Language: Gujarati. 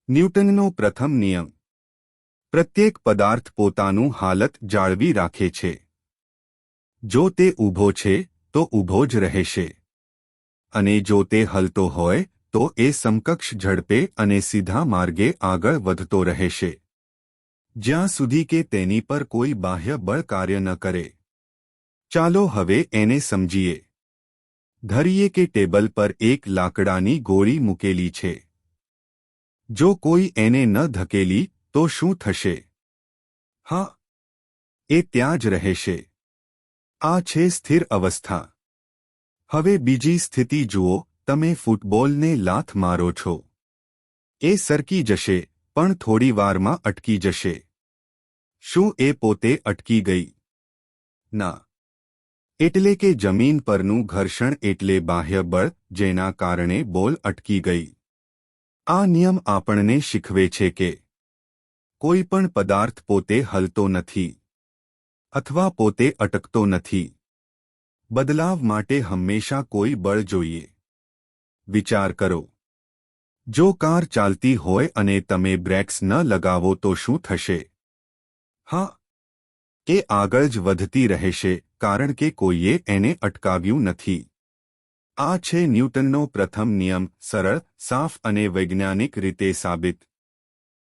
ન્યૂટનનો પ્રથમ નિયમ. પ્રત્યેક પદાર્થ પોતાનું હાલત જાળવી રાખે છે. જો તે ઊભો છે તો ઊભો જ રહેશે, અને જો તે હલતો હોય તો એ સમકક્ષ ઝડપે અને સીધા માર્ગે આગળ વધતો રહેશે, જ્યાં સુધી કે તેની પર કોઈ બાહ્ય બળ કાર્ય ન કરે. ચાલો હવે એને સમજીએ. ધરીએ કે ટેબલ પર એક લાકડાની ગોળી મૂકેલી છે. જો કોઈ એને ન ધકેલી તો શું થશે? હા, એ ત્યાં જ રહેશે. આ છે સ્થિર અવસ્થા. હવે બીજી સ્થિતિ જુઓ. તમે ફૂટબોલને લાથ મારો છો. એ સરકી જશે, પણ થોડીવારમાં અટકી જશે. શું એ પોતે અટકી ગઈ? ના. એટલે કે જમીન પરનું ઘર્ષણ એટલે બાહ્ય બળ, જેના કારણે બોલ અટકી ગઈ. આ નિયમ આપણને શીખવે છે કે કોઈ પણ પદાર્થ પોતે હલતો નથી અથવા પોતે અટકતો નથી. બદલાવ માટે હંમેશા કોઈ બળ જોઈએ. વિચાર કરો. જો કાર ચાલતી હોય અને તમે બ્રેક્સ ન લગાવો તો શું થશે? હા, એ આગળ જ વધતી રહેશે, કારણ કે કોઈએ એને અટકાવ્યું નથી. આ છે ન્યૂટનનો પ્રથમ નિયમ, સરળ, સાફ અને વૈજ્ઞાનિક રીતે સાબિત.